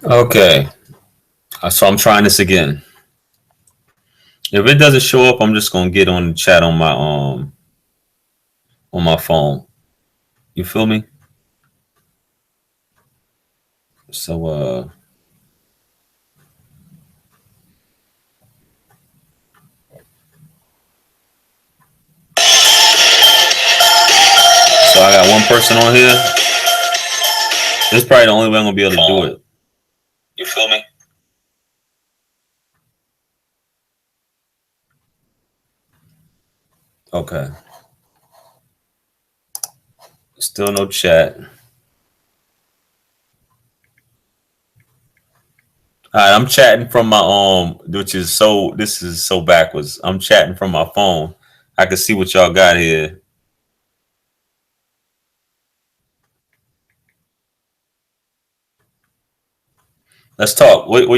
Okay, so I'm trying this again. If it doesn't show up, I'm just gonna get on the chat on my phone. You feel me? So so I got one person on here. This is probably the only way I'm gonna be able to do it. You feel me? Okay. Still no chat. All right, I'm chatting from my which is so this is so backwards. I'm chatting from my phone. I can see what y'all got here. Let's talk. What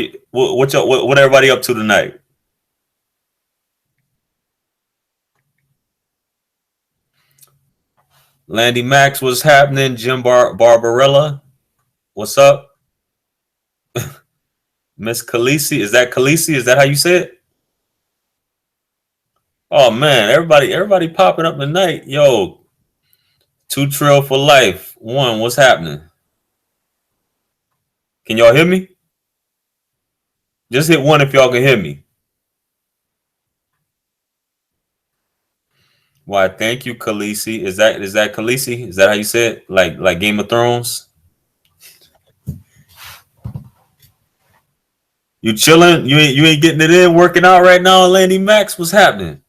everybody up to tonight? Landy Max, what's happening? Jim Barbarella, what's up? Miss Khaleesi, is that Khaleesi? Is that how you say it? Oh man, everybody popping up tonight. Yo, two trail for life. One, what's happening? Can y'all hear me? Just hit one if y'all can hear me. Why? Thank you, Khaleesi. Is that Khaleesi? Is that how you say it? Like Game of Thrones? You chilling? You ain't getting it in, working out right now, Landy Max. What's happening?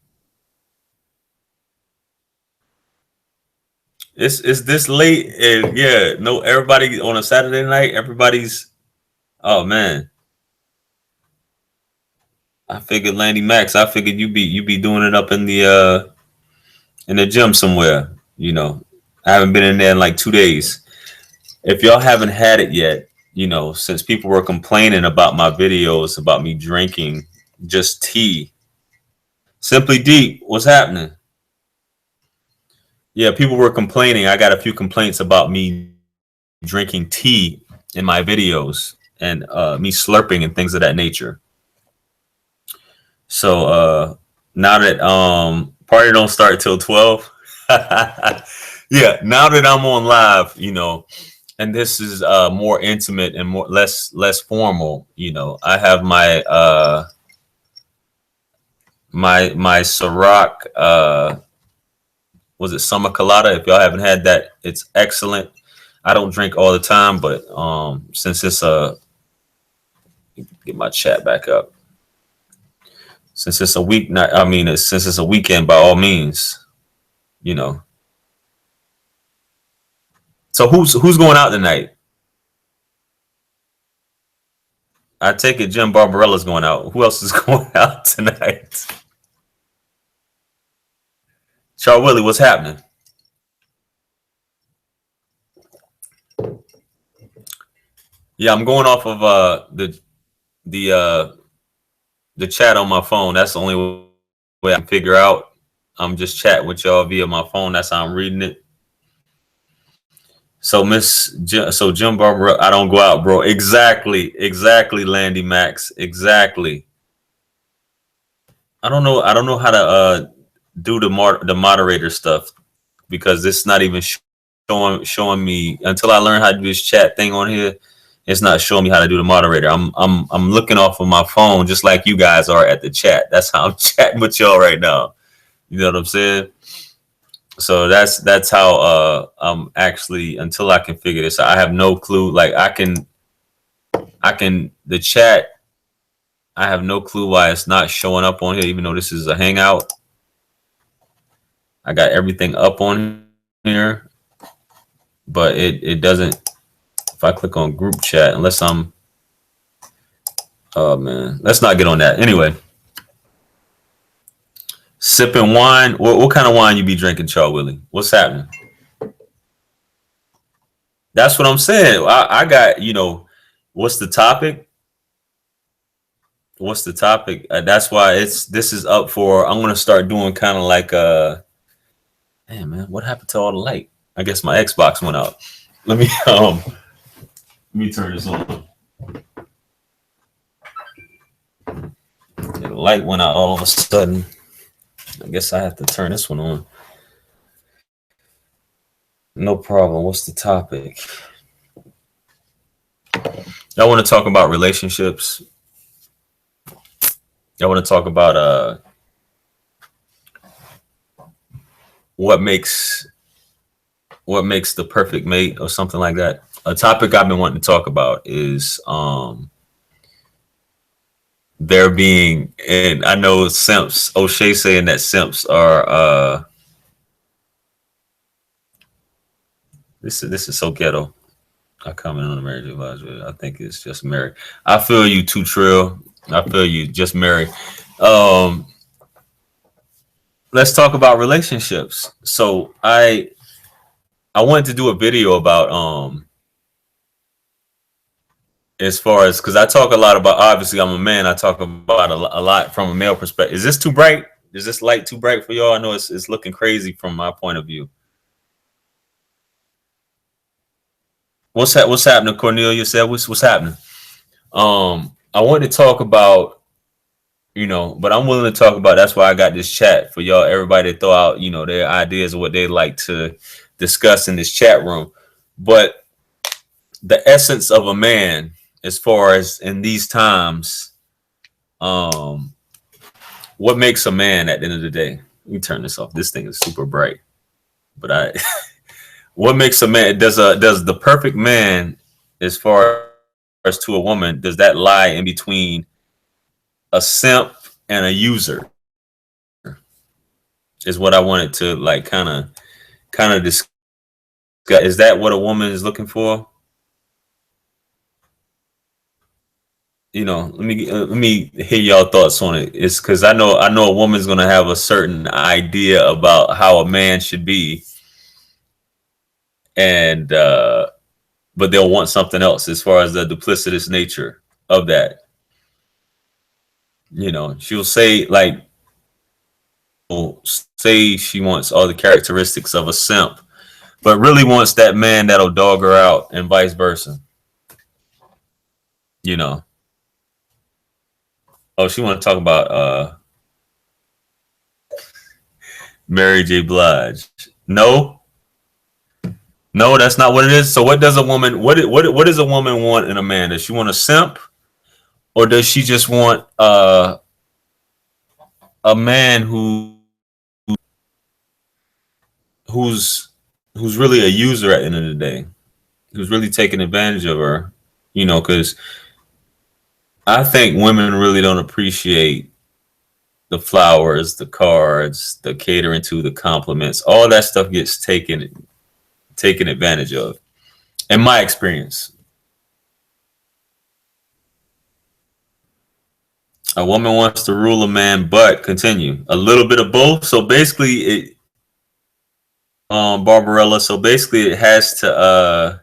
It's this late, and yeah, no, everybody on a Saturday night. Everybody's. Oh man, I figured Landy Max. I figured you be doing it up in the gym somewhere. I haven't been in there in like 2 days. If y'all haven't had it yet, since people were complaining about my videos about me drinking just tea. Simply Deep, what's happening? Yeah, people were complaining. I got a few complaints about me drinking tea in my videos and me slurping and things of that nature. So now that party don't start till 12. Yeah, now that I'm on live, and this is more intimate and more less formal, I have my Ciroc was it summer colada. If y'all haven't had that, it's excellent. I don't drink all the time, but since it's get my chat back up. Since it's a week night, I mean, since it's a weekend, by all means, you know. So who's going out tonight? I take it Jim Barbarella's going out. Who else is going out tonight? Char Willie, what's happening? Yeah, I'm going off of the the chat on my phone. That's the only way I can figure out. I'm just chatting with y'all via my phone. That's how I'm reading it. So Jim Barber, I don't go out, bro. Exactly, Landy Max. Exactly. I don't know how to do the moderator stuff because it's not even showing me until I learn how to do this chat thing on here. It's not showing me how to do the moderator. I'm looking off of my phone just like you guys are at the chat. That's how I'm chatting with y'all right now. You know what I'm saying? So that's how I'm actually until I can figure this out. I have no clue. Like I can the chat. I have no clue why it's not showing up on here, even though this is a hangout. I got everything up on here, but it doesn't. If I click on group chat, unless I'm, oh man, let's not get on that. Anyway, sipping wine. What kind of wine you be drinking, Char Willie? What's happening? That's what I'm saying. I got what's the topic? What's the topic? That's why this is up for. I'm gonna start doing kind of like damn man, what happened to all the light? I guess my Xbox went out. Let me turn this on. The light went out all of a sudden. I guess I have to turn this one on. No problem. What's the topic? I want to talk about relationships. I want to talk about what makes the perfect mate or something like that. A topic I've been wanting to talk about is there being, and I know simps, O'Shea saying that simps are this is so ghetto. I comment on the marriage advisory. I think it's just married. I feel you too, Trill. I feel you, just married. Let's talk about relationships. So I wanted to do a video about as far as, because I talk a lot about, obviously I'm a man, I talk about a lot from a male perspective. Is this too bright? Is this light too bright for y'all? I know it's looking crazy from my point of view. What's happening, Cornelia said? What's happening? I wanted to talk about, but I'm willing to talk about, that's why I got this chat for y'all, everybody to throw out, their ideas of what they like to discuss in this chat room. But the essence of a man, as far as in these times, what makes a man at the end of the day? Let me turn this off. This thing is super bright. But what makes a man? Does the perfect man, as far as to a woman, does that lie in between a simp and a user? Is what I wanted to like kind of discuss. Is that what a woman is looking for? Let me hear y'all thoughts on it. It's because I know a woman's gonna have a certain idea about how a man should be, and but they'll want something else as far as the duplicitous nature of that. She'll say like, say she wants all the characteristics of a simp, but really wants that man that'll dog her out, and vice versa. Oh, she want to talk about Mary J. Blige. No, that's not what it is. So what does a woman, what does a woman want in a man? Does she want a simp, or does she just want a man who's really a user at the end of the day, who's really taking advantage of her? Because I think women really don't appreciate the flowers, the cards, the catering to, the compliments. All that stuff gets taken advantage of, in my experience. A woman wants to rule a man, but continue a little bit of both. So basically, it, Barbarella. So basically, it has to.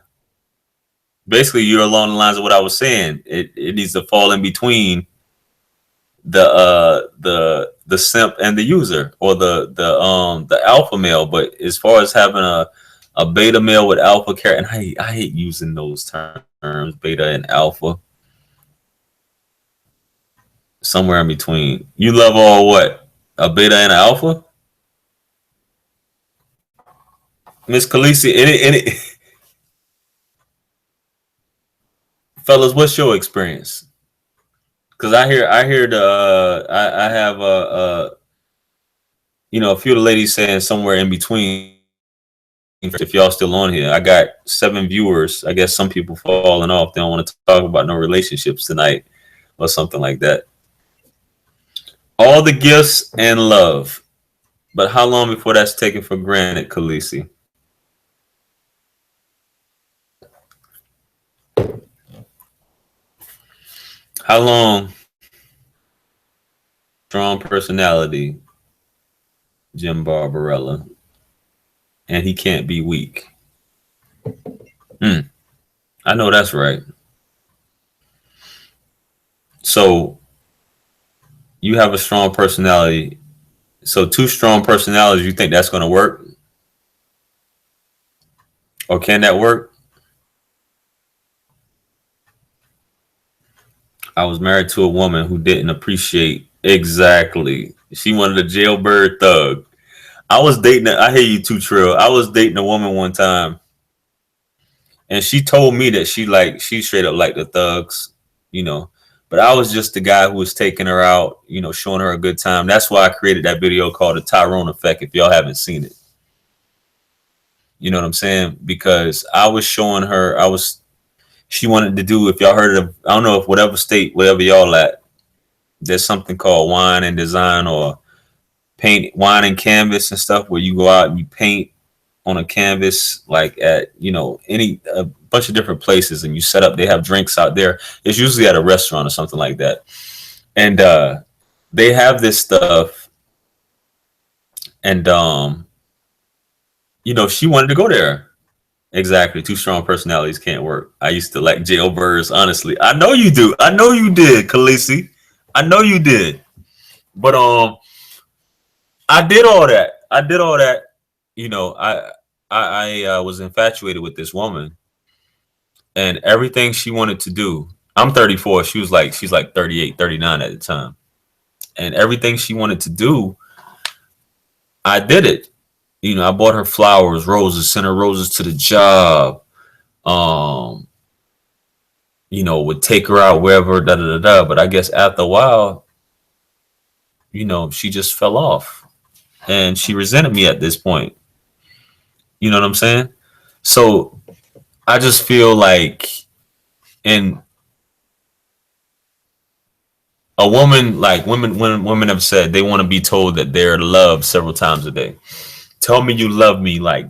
Basically, you're along the lines of what I was saying. It needs to fall in between the simp and the user, or the alpha male. But as far as having a beta male with alpha character, and I hate using those terms, beta and alpha. Somewhere in between. You love all what? A beta and an alpha? Miss Khaleesi, any fellas, what's your experience? Because I hear I have a few of the ladies saying somewhere in between. If y'all still on here, I got 7 viewers. I guess some people falling off. They don't want to talk about no relationships tonight or something like that. All the gifts and love, but how long before that's taken for granted, Khaleesi? How long? Strong personality, Jim Barbarella, and he can't be weak. I know that's right. So you have a strong personality. So 2 strong personalities, you think that's going to work? Or can that work? I was married to a woman who didn't appreciate exactly. She wanted a jailbird thug. I was dating. I hear you too, Trill. I was dating a woman one time, and she told me that she straight up liked the thugs, you know. But I was just the guy who was taking her out, you know, showing her a good time. That's why I created that video called the Tyrone Effect. If y'all haven't seen it, you know what I'm saying? Because I was showing her, she wanted to do. If y'all heard of, I don't know if whatever state, whatever y'all at, there's something called wine and design or paint wine and canvas and stuff where you go out and you paint on a canvas, like at, you know, a bunch of different places, and you set up, they have drinks out there. It's usually at a restaurant or something like that. And they have this stuff, and you know, she wanted to go there. Exactly. Two strong personalities can't work. I used to like jailbirds, honestly. I know you do. I know you did, Khaleesi. I know you did. But I did all that. I did all that. You know, I was infatuated with this woman, and everything she wanted to do. I'm 34. She's like 38, 39 at the time. And everything she wanted to do, I did it. You know, I bought her flowers, roses, sent her roses to the job. Um, you know, would take her out wherever, da da da da. But I guess after a while, you know, she just fell off, and she resented me at this point. You know what I'm saying? So I just feel like, in a woman, like when women have said they want to be told that they're loved several times a day. Tell me you love me, like,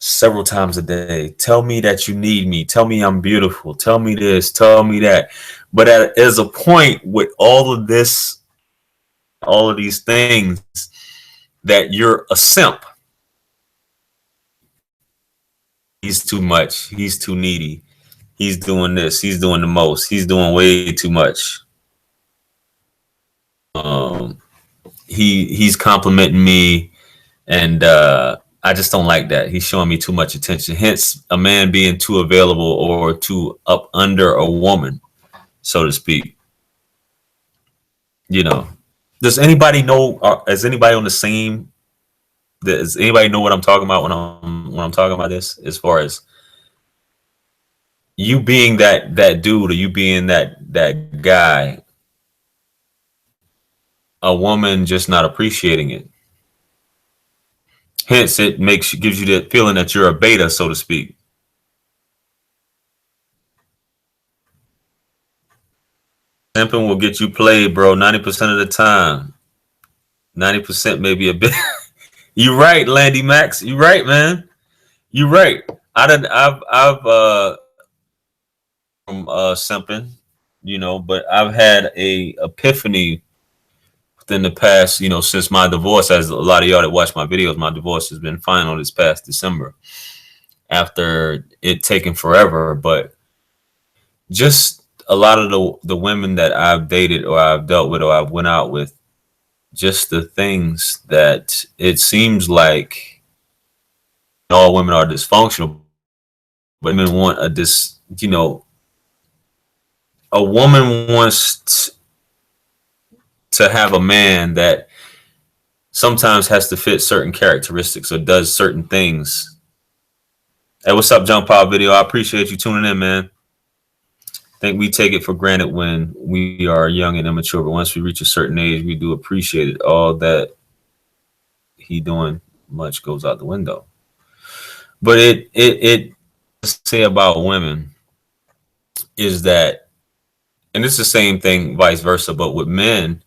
several times a day. Tell me that you need me. Tell me I'm beautiful. Tell me this. Tell me that. But there's a point with all of this, all of these things, that you're a simp. He's too much. He's too needy. He's doing this. He's doing the most. He's doing way too much. Um, he's complimenting me, and I just don't like that. He's showing me too much attention. Hence, a man being too available or too up under a woman, so to speak. You know, does anybody know? Is anybody on the same? Does anybody know what I'm talking about when I'm talking about this? As far as you being that dude, or you being that guy, a woman just not appreciating it. Hence, it gives you that feeling that you're a beta, so to speak. Simping will get you played, bro. 90% of the time. 90% maybe a bit. You right, Landy Max. You right, man. You right. I've from simping, you know, but I've had a epiphany within the past, you know, since my divorce. As a lot of y'all that watch my videos, my divorce has been final this past December, after it taking forever. But just a lot of the women that I've dated or I've dealt with or I've went out with, just the things that it seems like all women are dysfunctional, but women want you know, a woman wants to have a man that sometimes has to fit certain characteristics or does certain things. Hey, what's up, Jump Pop Video? I appreciate you tuning in, man. I think we take it for granted when we are young and immature, but once we reach a certain age, we do appreciate it. All that he doing much goes out the window. But it say about women is that, and it's the same thing vice versa, but with men,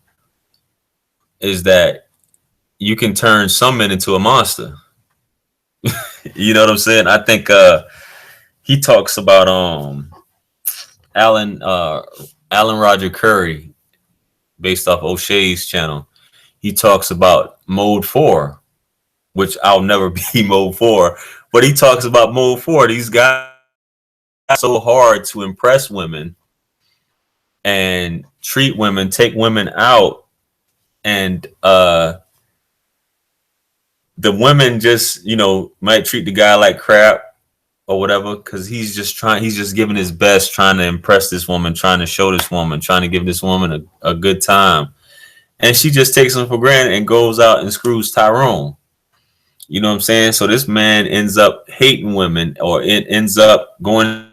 is that you can turn some men into a monster. You know what I'm saying? I think he talks about Alan Roger Curry, based off O'Shea's channel. He talks about mode 4, which I'll never be mode 4, but he talks about mode 4. These guys are so hard to impress women and treat women, take women out, and the women just, you know, might treat the guy like crap, or whatever, because he's just giving his best, trying to impress this woman, trying to show this woman, trying to give this woman a good time. And she just takes him for granted and goes out and screws Tyrone. You know what I'm saying? So this man ends up hating women, or it ends up going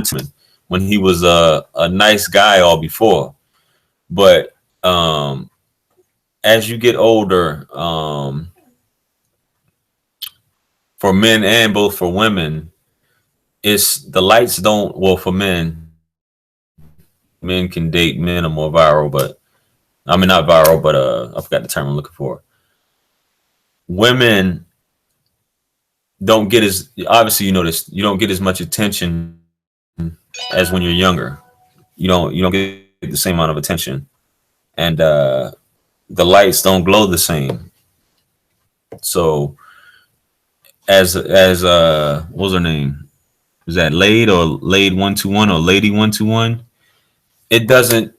to him when he was a nice guy all before. But as you get older, for men and both for women, it's the lights don't, well, for men can date, men are more viral, but I mean not viral, but I forgot the term I'm looking for. Women don't get as, obviously, you know this, you don't get as much attention as when you're younger. You don't get the same amount of attention, and the lights don't glow the same. So as what was her name? Was that Lade or Lade 121 or Lady 121? It doesn't,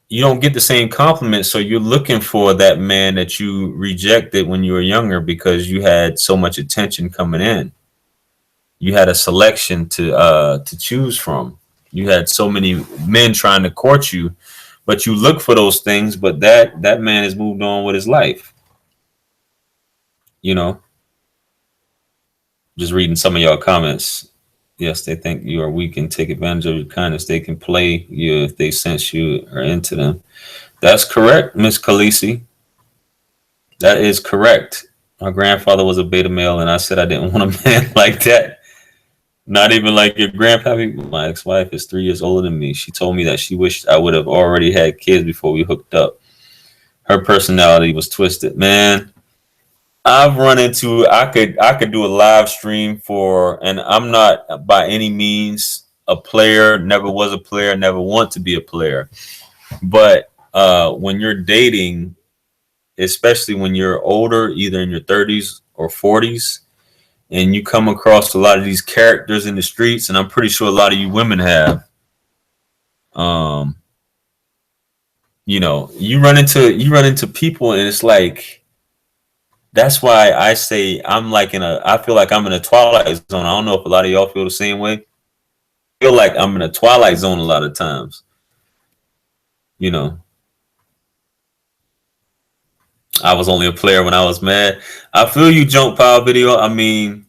you don't get the same compliment, so you're looking for that man that you rejected when you were younger because you had so much attention coming in. You had a selection to choose from. You had so many men trying to court you, but you look for those things. But that man has moved on with his life. You know, just reading some of y'all comments. Yes, they think you are weak and take advantage of your kindness. They can play you if they sense you are into them. That's correct, Miss Khaleesi. That is correct. My grandfather was a beta male, and I said I didn't want a man like that. Not even like your grandpappy. My ex-wife is 3 years older than me. She told me that she wished I would have already had kids before we hooked up. Her personality was twisted. Man, I've run into, I could do a live stream for, and I'm not by any means a player, never was a player, never want to be a player. But when you're dating, especially when you're older, either in your 30s or 40s, and you come across a lot of these characters in the streets, and I'm pretty sure a lot of you women have, you run into people, and it's like, that's why I say I feel like I'm in a twilight zone. I don't know if a lot of y'all feel the same way. I feel like I'm in a twilight zone a lot of times. You know, I was only a player when I was mad. I feel you, Jump Power Video. I mean,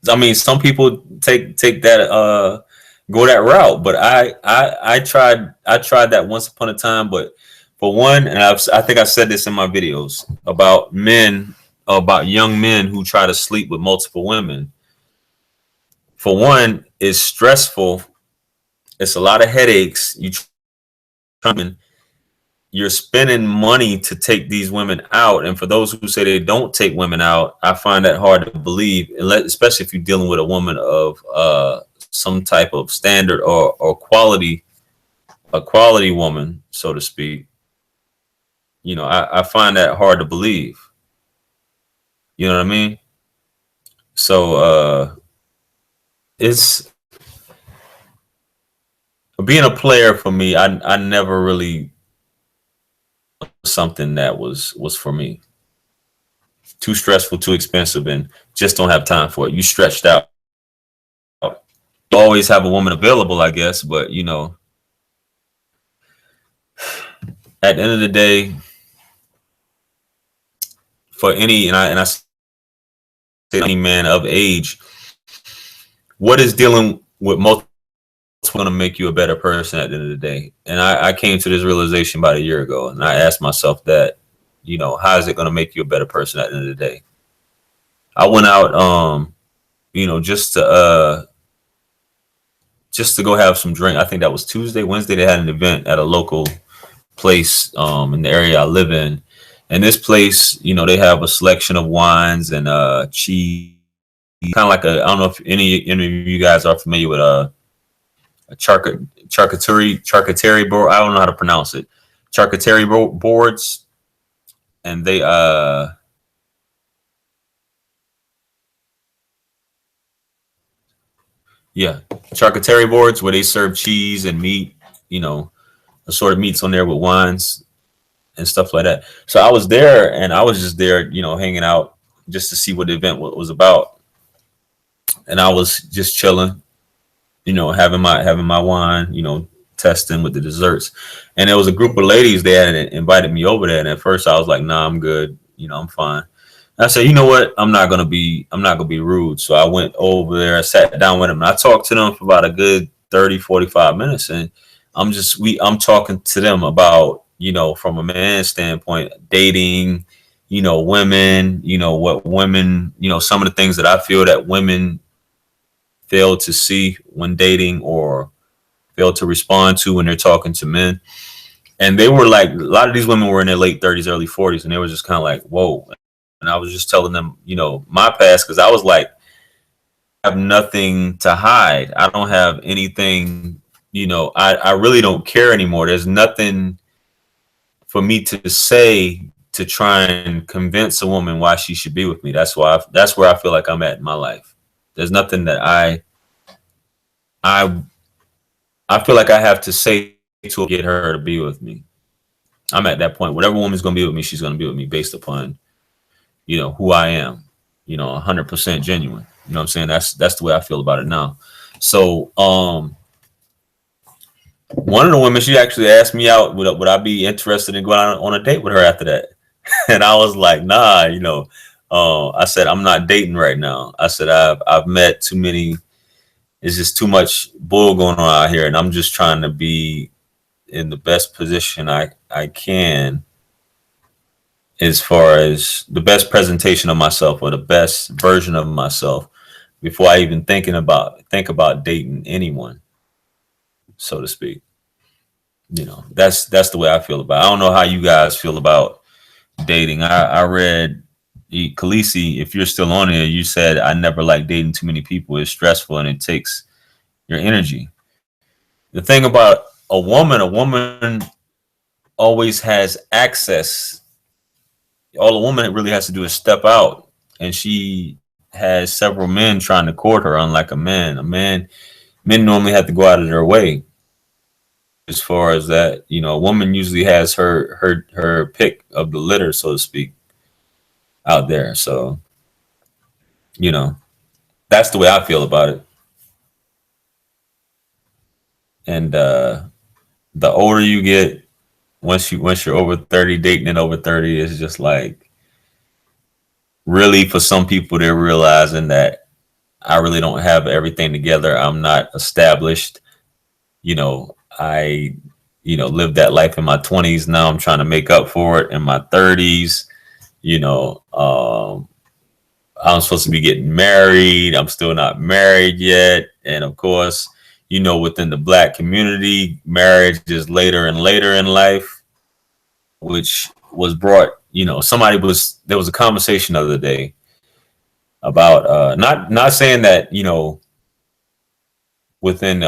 some people take that go that route, but I tried that once upon a time. But for one, and I think I said this in my videos about young men who try to sleep with multiple women. For one, it's stressful. It's a lot of headaches. You're spending money to take these women out, and for those who say they don't take women out, I find that hard to believe, especially if you're dealing with a woman of some type of standard or quality, a quality woman, so to speak. I find that hard to believe. You know what I mean? So it's being a player for me. I never really something that was for me. Too stressful, too expensive, and just don't have time for it. You stretched out. You always have a woman available, I guess, but at the end of the day, for any say any man of age, what is dealing with multiple going to make you a better person at the end of the day? And I came to this realization about a year ago, and I asked myself that, how is it going to make you a better person at the end of the day? I went out, just to go have some drink. I think that was Tuesday, Wednesday. They had an event at a local place in the area I live in, and this place, they have a selection of wines and cheese, kind of like I don't know if any of you guys are familiar with a charcuterie board. I don't know how to pronounce it. Charcuterie boards, and they charcuterie boards where they serve cheese and meat, assorted meats on there with wines and stuff like that. So I was there, and I was just there, hanging out just to see what the event was about. and I was just chilling, having my wine, testing with the desserts. And there was a group of ladies there that invited me over there. And at first I was like, nah, I'm good. I'm fine. And I said, you know what? I'm not gonna be rude. So I went over there, I sat down with them, and I talked to them for about a good 30, 45 minutes. And I'm talking to them about, from a man's standpoint, dating, women, what women, some of the things that I feel that women fail to see when dating, or fail to respond to when they're talking to men. And they were like, a lot of these women were in their late 30s, early 40s, and they were just kind of like, whoa. And I was just telling them, my past, because I was like, I have nothing to hide. I don't have anything, I really don't care anymore. There's nothing for me to say to try and convince a woman why she should be with me. That's where I feel like I'm at in my life. There's nothing that I feel like I have to say to get her to be with me. I'm at that point. Whatever woman's gonna be with me, she's gonna be with me based upon, who I am. 100% genuine. You know what I'm saying? That's the way I feel about it now. So, one of the women, she actually asked me out. Would I be interested in going on a date with her after that? And I was like, nah. I said I'm not dating right now. I said I've met too many. It's just too much bull going on out here, and I'm just trying to be in the best position I can, as far as the best presentation of myself, or the best version of myself, before I even think about dating anyone, so to speak. That's the way I feel about it. I don't know how you guys feel about dating. I read Khaleesi, if you're still on here, you said, I never like dating too many people. It's stressful and it takes your energy. The thing about a woman always has access. All a woman really has to do is step out, and she has several men trying to court her, unlike a man. Men normally have to go out of their way. As far as that, a woman usually has her pick of the litter, so to speak, out there. So, you know, that's the way I feel about it. And the older you get, once you're over 30, dating and over 30 is just like, really, for some people, they're realizing that I really don't have everything together. I'm not established. I lived that life in my 20s. Now I'm trying to make up for it in my 30s. I'm supposed to be getting married. I'm still not married yet. And of course, within the black community, marriage is later and later in life, which was brought, there was a conversation the other day about, not saying that, within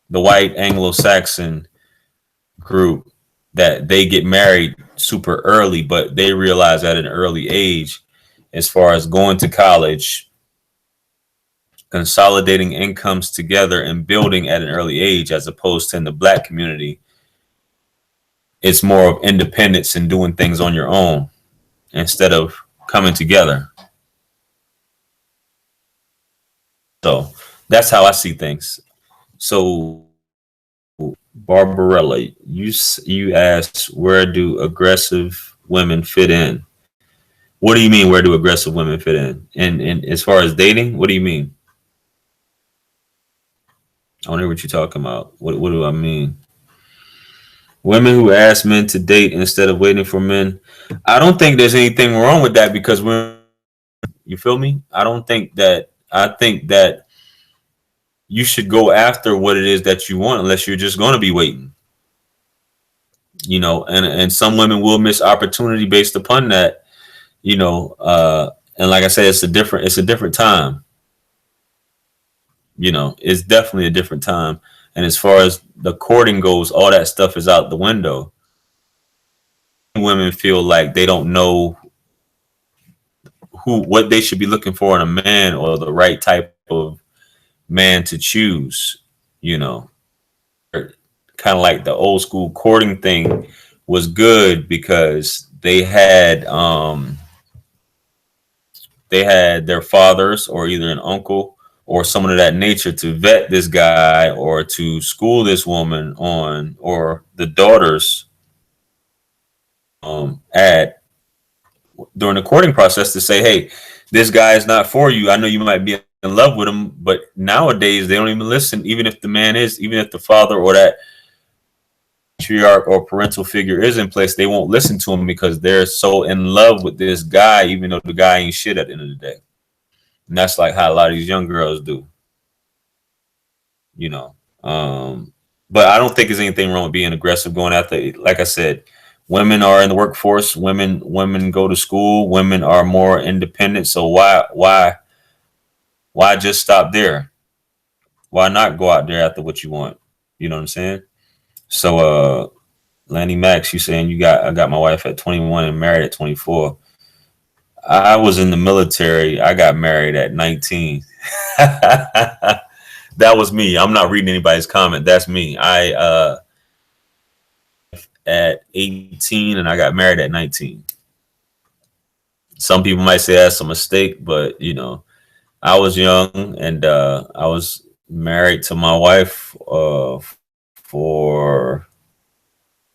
the white Anglo-Saxon group, that they get married super early, but they realize at an early age, as far as going to college, consolidating incomes together and building at an early age, as opposed to in the black community, it's more of independence and doing things on your own instead of coming together. So that's how I see things. So, Barbarella, you asked, where do aggressive women fit in? What do you mean? Where do aggressive women fit in? And as far as dating, what do you mean? I don't know what you're talking about. What do I mean? Women who ask men to date instead of waiting for men. I don't think there's anything wrong with that, because you feel me? I don't think that. I think that you should go after what it is that you want, unless you're just going to be waiting. And some women will miss opportunity based upon that. And like I said, it's a different time. It's definitely a different time. And as far as the courting goes, all that stuff is out the window. Women feel like they don't know what they should be looking for in a man, or the right type of man to choose. Kind of like the old school courting thing was good, because they had they had their fathers or either an uncle or someone of that nature to vet this guy or to school this woman on, or the daughters at during the courting process to say, hey, this guy is not for you. I know you might be in love with him, but nowadays they don't even listen. Even if the man is, even if the father or that patriarch or parental figure is in place, they won't listen to him because they're so in love with this guy, even though the guy ain't shit at the end of the day. And that's like how a lot of these young girls do, you know. But I don't think there's anything wrong with being aggressive, going after it. Like I said, women are in the workforce, women go to school, women are more independent. So why just stop there? Why not go out there after what you want? You know what I'm saying? So Lanny Max, you saying I got my wife at 21 and married at 24. I was in the military. I got married at 19. That was me. I'm not reading anybody's comment. That's me. I at 18 and I got married at 19. Some people might say that's a mistake, but you know, I was young and I was married to my wife for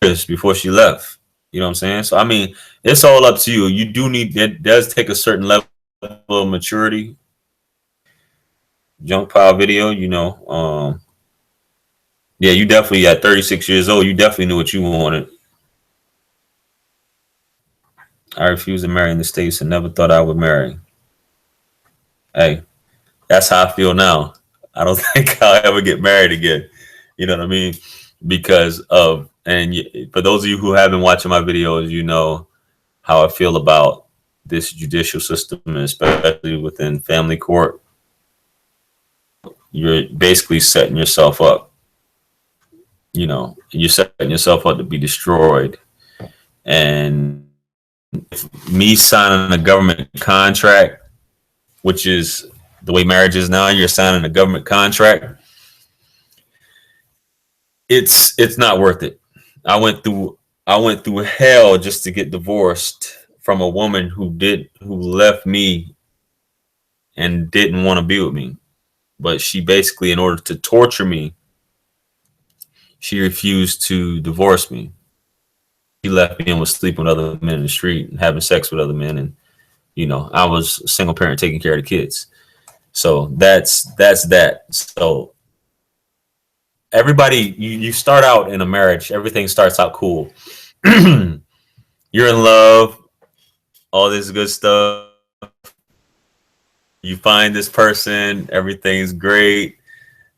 years before she left. You know what I'm saying? So I mean, it's all up to you. You do need, it does take a certain level of maturity. Junk pile video, you know. Yeah, you definitely at 36 years old, you definitely knew what you wanted. I refused to marry in the States and never thought I would marry. Hey, that's how I feel now. I don't think I'll ever get married again. You know what I mean? Because of, and for those of you who have been watching my videos, you know how I feel about this judicial system, especially within family court. You're basically setting yourself up. You know, you're setting yourself up to be destroyed. And me signing a government contract, which is the way marriage is now, you're signing a government contract. It's not worth it. I went through hell just to get divorced from a woman who left me and didn't want to be with me. But she basically, in order to torture me, she refused to divorce me. She left me and was sleeping with other men in the street and having sex with other men, and you know, I was a single parent taking care of the kids. So that's that. So everybody, you start out in a marriage, everything starts out cool. You're in love, all this good stuff. You find this person, everything's great.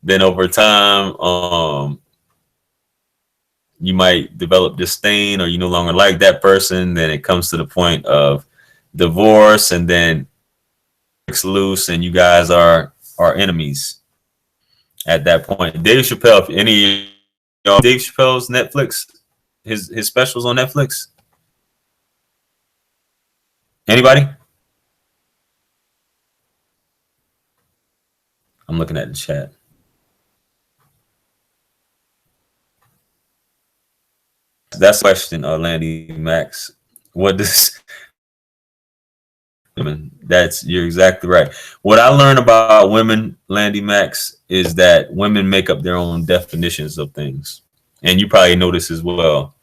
Then over time, you might develop disdain or you no longer like that person. Then it comes to the point of divorce, and then it's loose and you guys are enemies at that point. Dave Chappelle, if any Dave Chappelle's Netflix, his specials on Netflix. Anybody? I'm looking at the chat. That's the question, Landy Max. What does women? That's, you're exactly right. What I learned about women, Landy Max, is that women make up their own definitions of things, and you probably know this as well.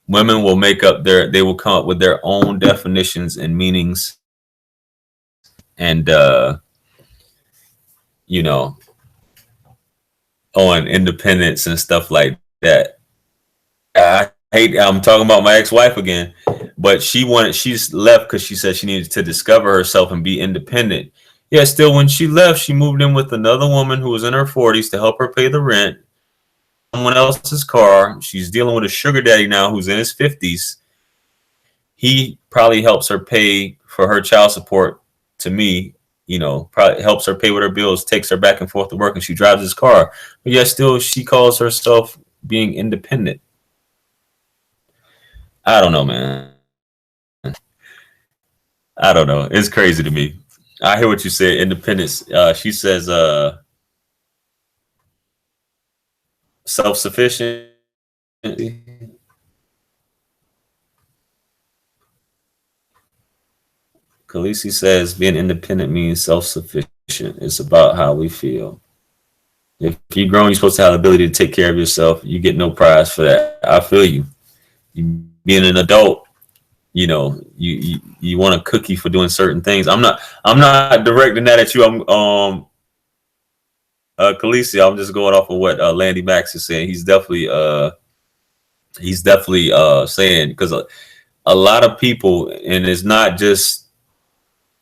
Women will they will come up with their own definitions and meanings, and you know, on independence and stuff like that. I'm talking about my ex-wife again, but she's left because she said she needed to discover herself and be independent. Yeah, still when she left, she moved in with another woman who was in her 40s to help her pay the rent, someone else's car. She's dealing with a sugar daddy now who's in his 50s. He probably helps her pay for her child support to me, you know, probably helps her pay with her bills, takes her back and forth to work, and she drives his car. But yet still she calls herself being independent. I don't know, man. I don't know. It's crazy to me. I hear what you say, independence. She says self-sufficient. Khaleesi says being independent means self-sufficient. It's about how we feel. If you're grown, you're supposed to have the ability to take care of yourself. You get no prize for that. I feel you. You being an adult, you want a cookie for doing certain things. I'm not directing that at you. Khaleesi, I'm just going off of what Landy Max is saying. He's definitely saying, because a lot of people, and it's not just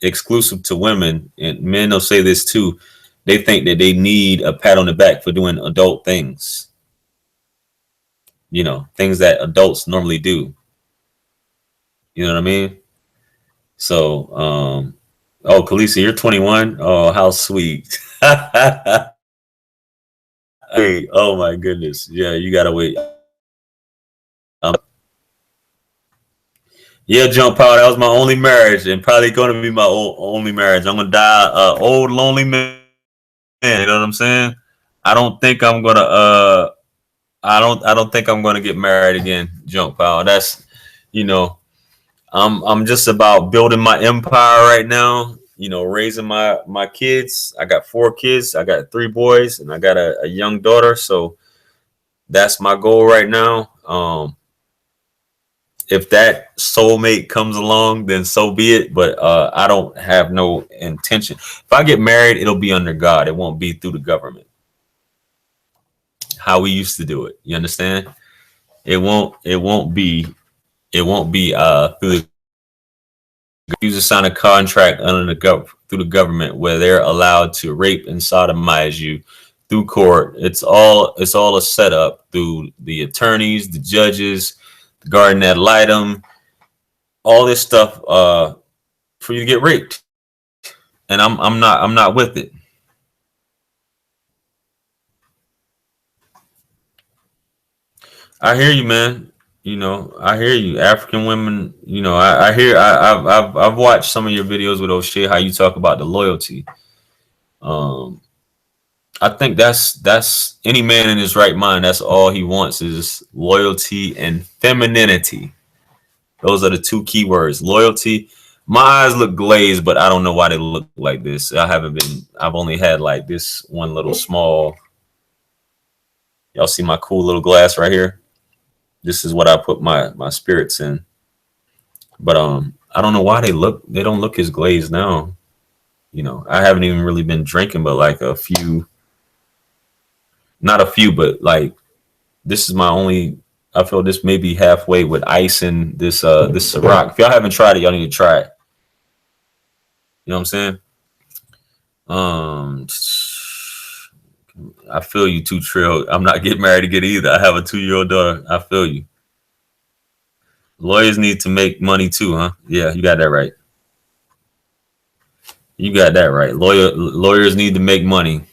exclusive to women, and men will say this too. They think that they need a pat on the back for doing adult things. Things that adults normally do. You know what I mean? So, oh, Khaleesi, you're 21. Oh, how sweet. Hey, oh my goodness. Yeah, you gotta wait. Um, yeah, Jump Power. That was my only marriage, and probably gonna be my only marriage. I'm gonna die old, lonely man. You know what I'm saying? I don't think I'm gonna. I don't think I'm gonna get married again. Jump Power. That's, you know, I'm just about building my empire right now. Raising my kids. I got 4 kids. I got 3 boys, and I got a young daughter. So that's my goal right now. If that soulmate comes along, then so be it. But I don't have no intention. If I get married, it'll be under God. It won't be through the government. How we used to do it. You understand? It won't. It won't be. It won't be through the. You just sign a contract under through the government where they're allowed to rape and sodomize you through court. It's all a setup through the attorneys, the judges, the guardian ad litem, all this stuff for you to get raped. And I'm not with it. I hear you, man. I hear you. African women. I've watched some of your videos with O'Shea. How you talk about the loyalty. Um, I think that's any man in his right mind. That's all he wants is loyalty and femininity. Those are the 2 key words. Loyalty. My eyes look glazed, but I don't know why they look like this. I've only had like this one little small. Y'all see my cool little glass right here? This is what I put my spirits in. But I don't know why they don't look as glazed now. I haven't even really been drinking, but like a few, not a few, but like this is my only. I feel this may be halfway with ice and this Ciroc. If y'all haven't tried it, y'all need to try it. You know what I'm saying? Um, I feel you too, Trill. I'm not getting married again either. I have a 2-year-old daughter. I feel you. Lawyers need to make money too, huh? Yeah, you got that right. You got that right. Lawyers need to make money.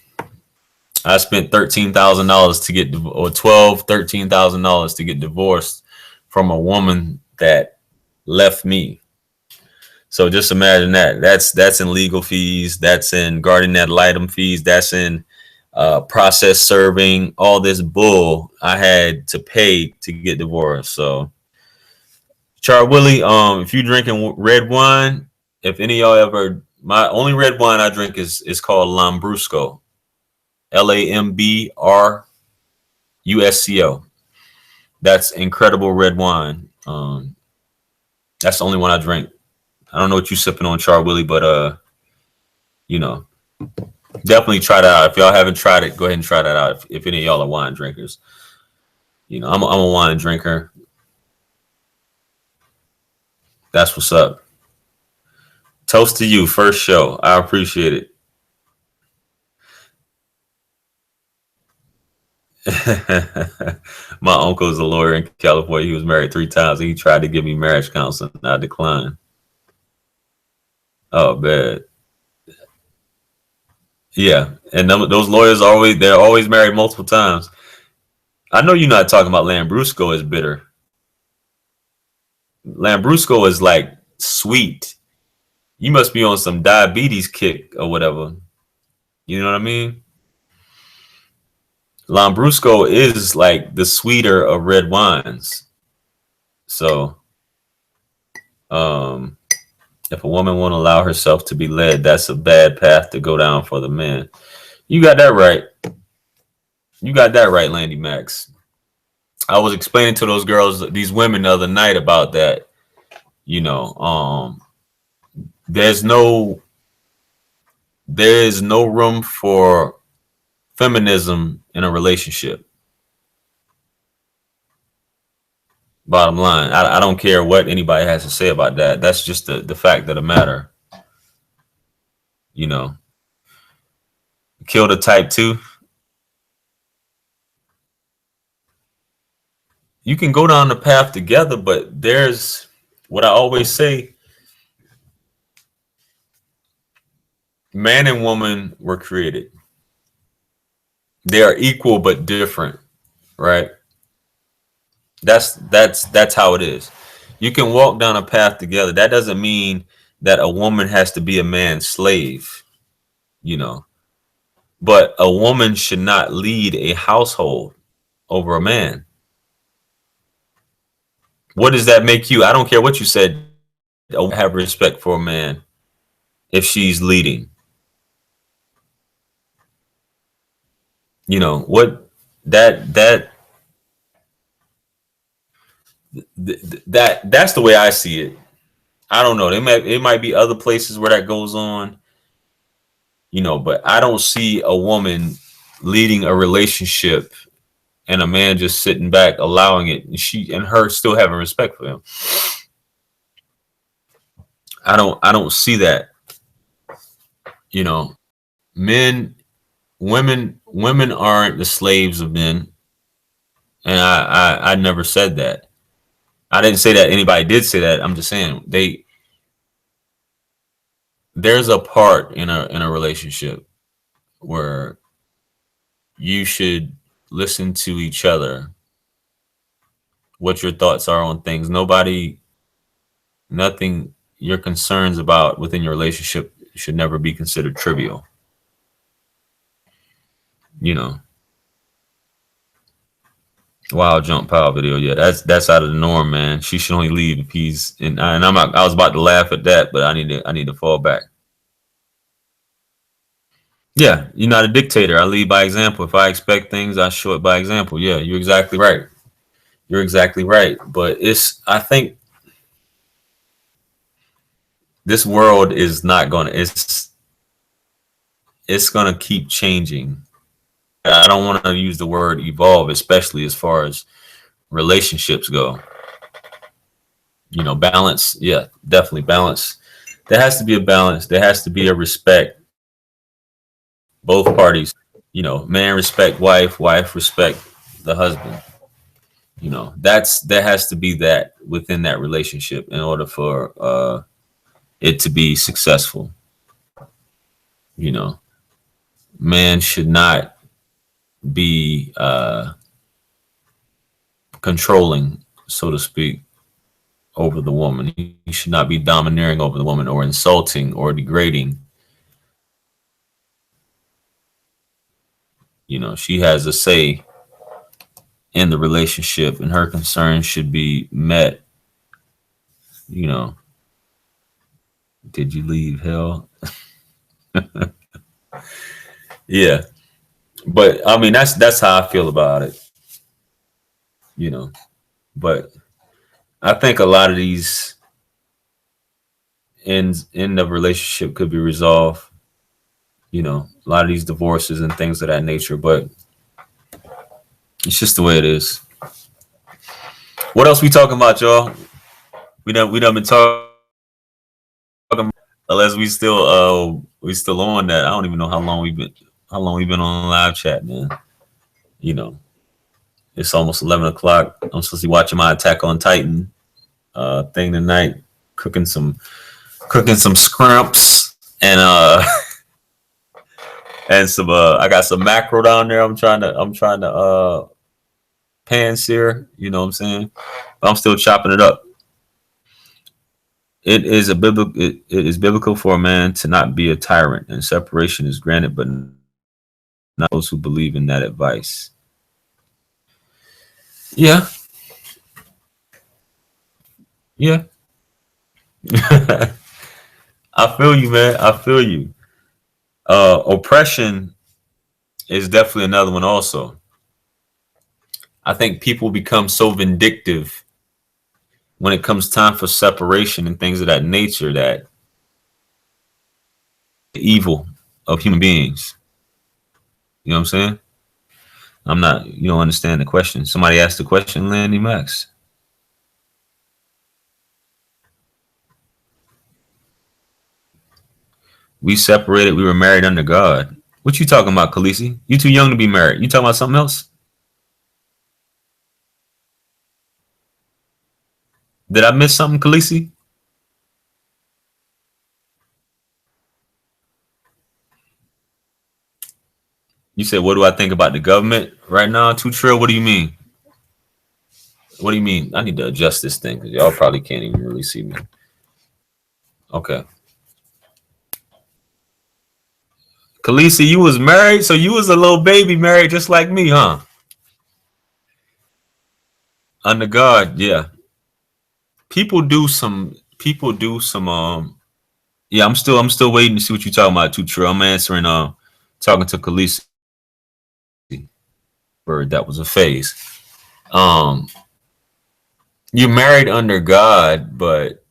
I spent $13,000 to get, or $13,000 to get divorced from a woman that left me. So just imagine that. That's in legal fees. That's in guardian ad litem fees. That's in process serving. All this bull I had to pay to get divorced. So, Char Willie, if you drinking red wine, if any of y'all ever, my only red wine I drink is called Lambrusco. Lambrusco. That's incredible red wine. That's the only one I drink. I don't know what you sipping on, Char Willie, but you know, definitely try that out. If y'all haven't tried it, go ahead and try that out. If any of y'all are wine drinkers, I'm a wine drinker. That's what's up. Toast to you, first show. I appreciate it. My uncle is a lawyer in California. He was married 3 times. He tried to give me marriage counseling. I declined. Oh, bad. Yeah, and those lawyers they're always married multiple times. I know you're not talking about Lambrusco is bitter. Lambrusco is like sweet. You must be on some diabetes kick or whatever. You know what I mean? Lambrusco is like the sweeter of red wines. So, um, If a woman won't allow herself to be led, that's a bad path to go down for the man. You got that right. You got that right, Landy Max. I was explaining to those girls, these women, the other night about that. You know, there's no there is no room for feminism in a relationship. Bottom line, I don't care what anybody has to say about that. That's just the fact of the matter. You know, kill the type two. You can go down the path together, but there's what I always say: man and woman were created. They are equal but different, right? That's how it is. You can walk down a path together. That doesn't mean that a woman has to be a man's slave, you know. But a woman should not lead a household over a man. What does that make you? I don't care what you said. Have respect for a man if she's leading. You know what? That that that's the way I see it. I don't know. It might be other places where that goes on, you know, but I don't see a woman leading a relationship and a man just sitting back allowing it, and she and her still having respect for him. I don't see that. You know, men, women aren't the slaves of men, and I never said that. I didn't say that anybody did say that. I'm just saying there's a part in a relationship where you should listen to each other, what your thoughts are on things. Nothing your concerns about within your relationship should never be considered trivial. You know, wild jump power video. Yeah, that's out of the norm, man. She should only leave if he's and I'm not, I was about to laugh at that, but I need to fall back. Yeah, you're not a dictator. I lead by example. If I expect things, I show it by example. Yeah, you're exactly right. You're exactly right. But I think this world is not gonna it's gonna keep changing. I don't want to use the word evolve, especially as far as relationships go. You know, balance. Yeah, definitely balance. There has to be a balance. There has to be a respect. Both parties. You know, man respect wife, wife respect the husband. You know, there has to be that within that relationship in order for it to be successful. You know, man should not be controlling, so to speak, over the woman. He should not be domineering over the woman or insulting or degrading. You know, she has a say in the relationship and her concerns should be met. You know, did you leave hell? Yeah. But I mean that's how I feel about it, you know. But I think a lot of these ends in the relationship could be resolved, you know, a lot of these divorces and things of that nature, but it's just the way it is. What else we talking about, y'all? We done been talking, unless we still on that. I don't even know how long we've been on live chat, man. You know, it's almost 11 o'clock. I'm supposed to be watching my Attack on Titan thing tonight, cooking some scrimps and and some I got some mackerel down there. I'm trying to pan sear, you know what I'm saying? But I'm still chopping it up. It is biblical for a man to not be a tyrant, and separation is granted, but not those who believe in that advice. Yeah, yeah. I feel you, man. I feel you. Oppression is definitely another one. Also, I think people become so vindictive when it comes time for separation and things of that nature that the evil of human beings. You know what I'm saying? I'm not. You don't understand the question. Somebody asked the question, Landy Max. We separated. We were married under God. What you talking about, Khaleesi? You too young to be married. You talking about something else? Did I miss something, Khaleesi? You said, what do I think about the government right now? Too trill. What do you mean? What do you mean? I need to adjust this thing because y'all probably can't even really see me. Okay. Khaleesi, you was married, so you was a little baby married just like me, huh? Under God, yeah. People do some yeah, I'm still waiting to see what you talking about, too true. I'm answering talking to Khaleesi, bird that was a phase. Um you married under God, but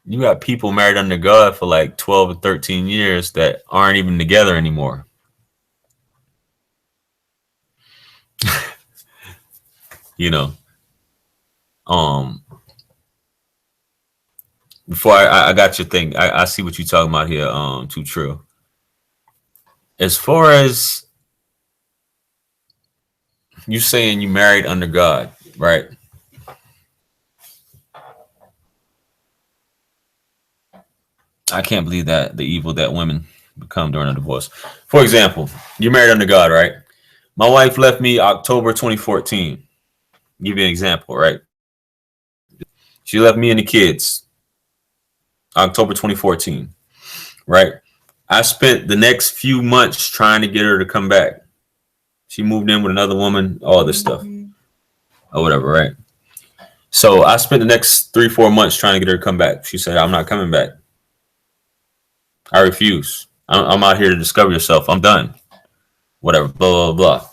you got people married under God for like 12 or 13 years that aren't even together anymore. You know. Um before I got your thing, I see what you're talking about here, too true. As far as you saying you married under God, right? I can't believe that the evil that women become during a divorce. For example, you're married under God, right? My wife left me October 2014. Give you an example, right? She left me and the kids October 2014, right? I spent the next few months trying to get her to come back. She moved in with another woman, all this stuff, or whatever, right? So I spent the next 3, 4 months trying to get her to come back. She said, I'm not coming back. I refuse. I'm out here to discover yourself. I'm done. Whatever, blah, blah,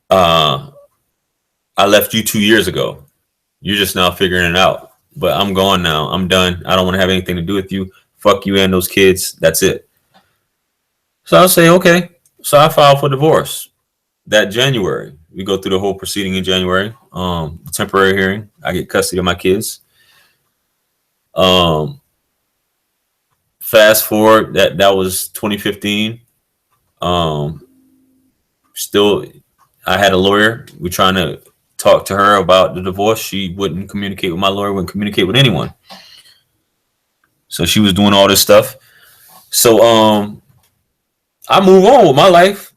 blah. Uh, I left you 2 years ago. You're just now figuring it out. But I'm gone now. I'm done. I don't want to have anything to do with you. Fuck you and those kids. That's it. So I'll say, okay. So I filed for divorce that January. We go through the whole proceeding in January. Temporary hearing. I get custody of my kids. Um, Fast forward, that was 2015. Um, Still, I had a lawyer. We're trying to talk to her about the divorce. She wouldn't communicate with my lawyer. Wouldn't communicate with anyone. So she was doing all this stuff. So I move on with my life.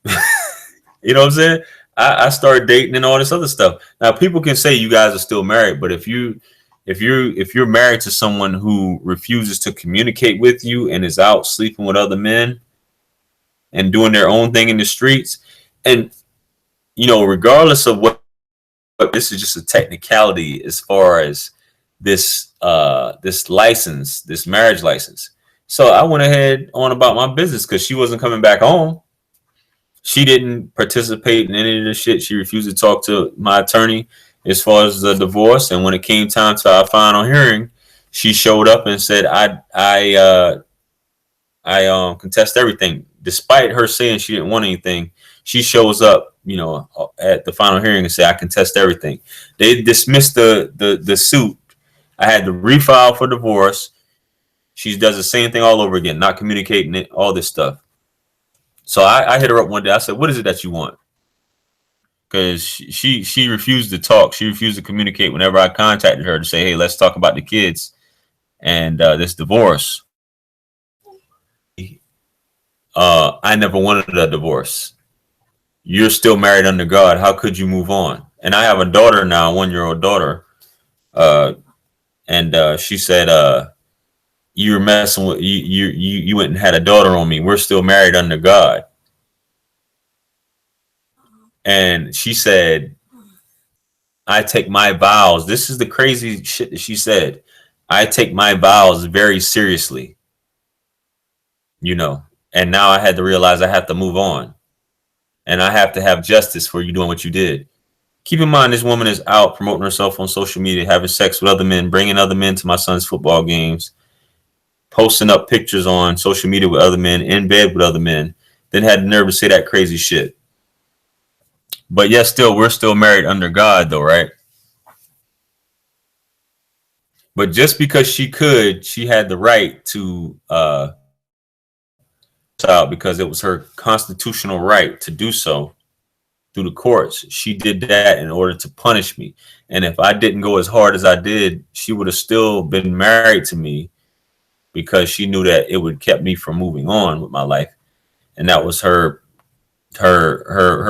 You know what I'm saying? I started dating and all this other stuff. Now people can say you guys are still married, but if you're married to someone who refuses to communicate with you and is out sleeping with other men and doing their own thing in the streets, and regardless of what, this is just a technicality as far as this license, this marriage license. So I went ahead on about my business because she wasn't coming back home. She didn't participate in any of the shit. She refused to talk to my attorney as far as the divorce. And when it came time to our final hearing, she showed up and said, I contest everything. Despite her saying she didn't want anything, she shows up, at the final hearing and say, I contest everything. They dismissed the suit. I had to refile for divorce. She does the same thing all over again, not communicating it, all this stuff. So I hit her up one day. I said, what is it that you want? Because she refused to talk. She refused to communicate whenever I contacted her to say, hey, let's talk about the kids and this divorce. I never wanted a divorce. You're still married under God. How could you move on? And I have a daughter now, a 1-year-old daughter. And she said, you were messing with you went and had a daughter on me. We're still married under God. And she said, I take my vows. This is the crazy shit that she said. I take my vows very seriously, you know, and now I had to realize I have to move on and I have to have justice for you doing what you did. Keep in mind, this woman is out promoting herself on social media, having sex with other men, bringing other men to my son's football games, posting up pictures on social media with other men, in bed with other men, then had the nerve to say that crazy shit. But yet still, we're still married under God though, right? But just because she could, she had the right to out because it was her constitutional right to do so through the courts. She did that in order to punish me. And if I didn't go as hard as I did, she would have still been married to me because she knew that it would kept me from moving on with my life. And that was her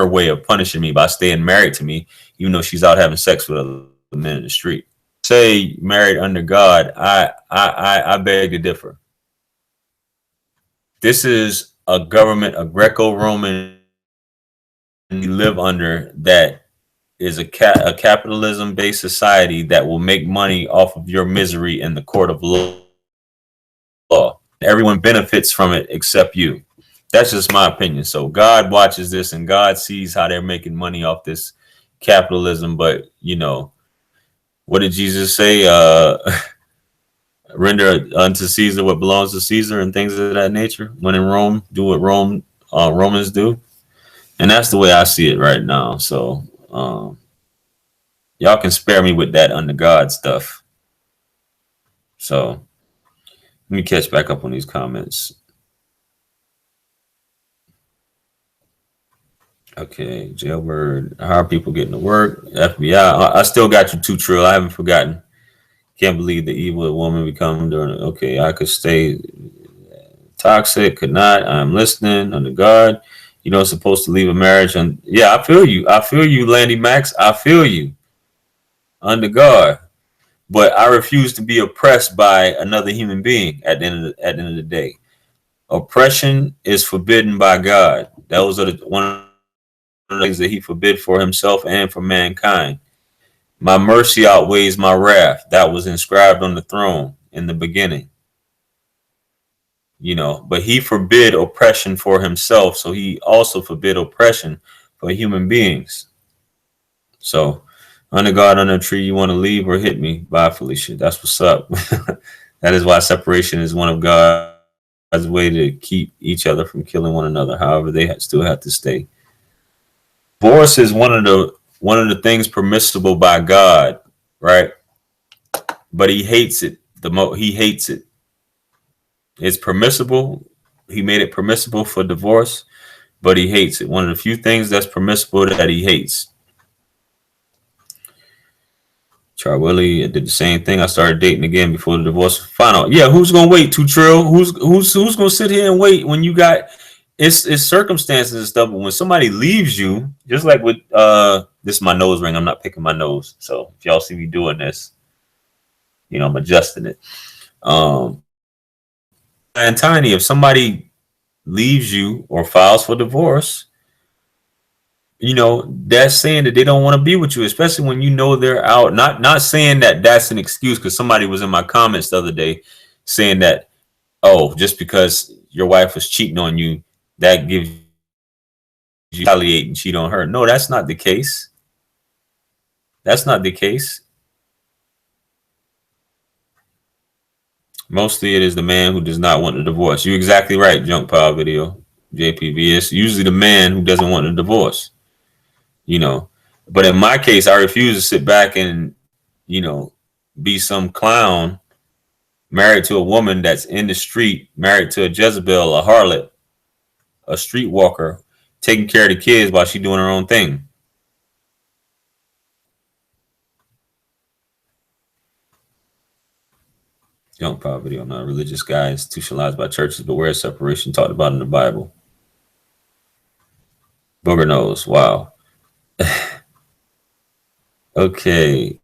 way of punishing me by staying married to me, even though she's out having sex with other men in the street. Say married under God, I beg to differ. This is a government, a Greco-Roman we live under that is a capitalism-based society that will make money off of your misery in the court of law. Everyone benefits from it except you. That's just my opinion. So God watches this and God sees how they're making money off this capitalism. But, you know, what did Jesus say? Render unto Caesar what belongs to Caesar and things of that nature. When in Rome, do what Romans do. And that's the way I see it right now. So y'all can spare me with that under God stuff. So let me catch back up on these comments. Okay, jailbird. How are people getting to work? FBI. I still got you, 2 Trill. I haven't forgotten. Can't believe the evil woman become during it. Okay, I could stay toxic, could not. I'm listening under God. You know, supposed to leave a marriage. And yeah, I feel you. I feel you, Landy Max. I feel you. Under God. But I refuse to be oppressed by another human being at the end of the day. Oppression is forbidden by God. Those are one of the things that he forbid for himself and for mankind. My mercy outweighs my wrath. That was inscribed on the throne in the beginning. You know, but he forbid oppression for himself, so he also forbid oppression for human beings. So, under God, under a tree, you want to leave or hit me? Bye, Felicia. That's what's up. That is why separation is one of God's way to keep each other from killing one another. However, they still have to stay. Divorce is one of the things permissible by God, right? But he hates it. He hates it. It's permissible. He made it permissible for divorce, but he hates it. One of the few things that's permissible that he hates. Charwilly did the same thing. I started dating again before the divorce was final. Yeah, who's gonna wait, 2 Trill? Who's gonna sit here and wait when you got it's circumstances and stuff? But when somebody leaves you, just like with this is my nose ring. I'm not picking my nose, so if y'all see me doing this, you know, I'm adjusting it. And Tiny, if somebody leaves you or files for divorce, you know, that's saying that they don't want to be with you, especially when you know they're out. Not saying that that's an excuse, because somebody was in my comments the other day saying that, oh, just because your wife was cheating on you, that gives you retaliate and cheat on her. No, that's not the case. That's not the case. Mostly it is the man who does not want the divorce. You're exactly right, Junk Pile Video, JPV. It's usually the man who doesn't want the divorce. You know, but in my case, I refuse to sit back and, you know, be some clown married to a woman that's in the street, married to a Jezebel, a harlot, a streetwalker, taking care of the kids while she's doing her own thing. Young Power Video, not a religious guy, institutionalized by churches, but where is separation talked about in the Bible? Booger nose. Wow. Okay.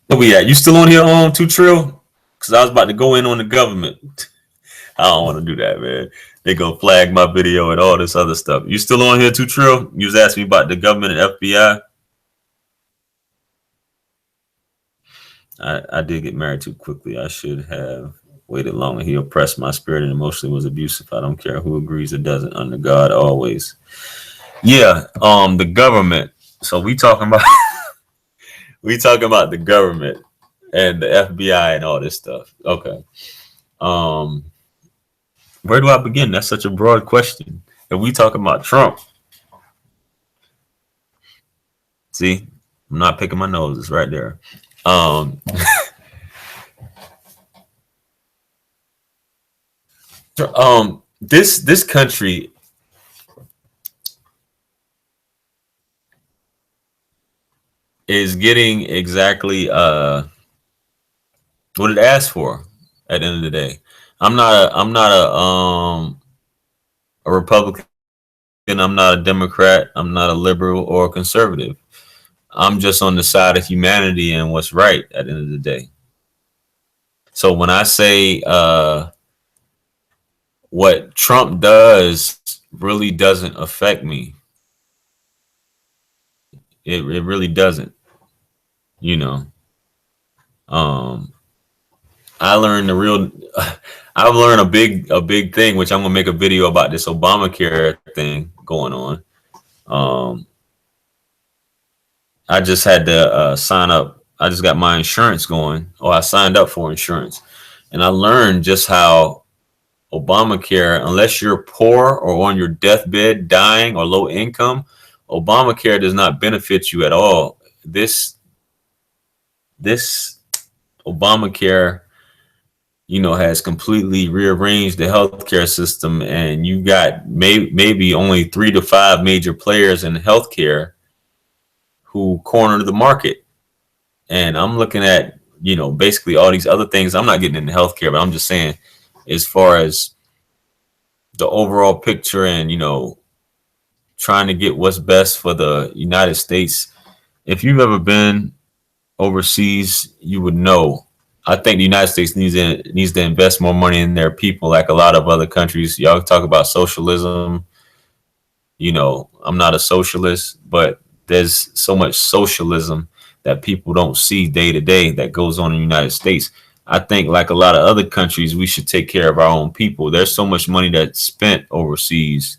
Where we at? You still on here on 2 Trill? Because I was about to go in on the government. I don't want to do that, man. They gonna flag my video and all this other stuff. You still on here, 2 Trill? You was asking me about the government and FBI. I did get married too quickly. I should have waited longer. He oppressed my spirit and emotionally was abusive. I don't care who agrees or doesn't. Under God, always. Yeah. The government. So we talking about we talking about the government and the FBI and all this stuff. Okay. Um, where do I begin? That's such a broad question. If we talking about Trump, see, I'm not picking my nose. It's right there. Um, this country is getting exactly what it asked for at the end of the day. I'm not a Republican. I'm not a Democrat. I'm not a liberal or a conservative. I'm just on the side of humanity and what's right at the end of the day. So when I say what Trump does really doesn't affect me, it really doesn't. You know, um, I learned the real. I've learned a big thing, which I'm gonna make a video about this Obamacare thing going on. Um, I just had to sign up. I just got my insurance going, or I signed up for insurance, and I learned just how Obamacare, unless you're poor or on your deathbed, dying or low income, Obamacare does not benefit you at all. This Obamacare, has completely rearranged the healthcare system, and you got maybe only 3 to 5 major players in healthcare who corner the market. And I'm looking at, basically all these other things. I'm not getting into healthcare, but I'm just saying, as far as the overall picture and, trying to get what's best for the United States. If you've ever been overseas, you would know. I think the United States needs to invest more money in their people, like a lot of other countries. Y'all talk about socialism. I'm not a socialist, but there's so much socialism that people don't see day to day that goes on in the United States. I think, like a lot of other countries, we should take care of our own people. There's so much money that's spent overseas.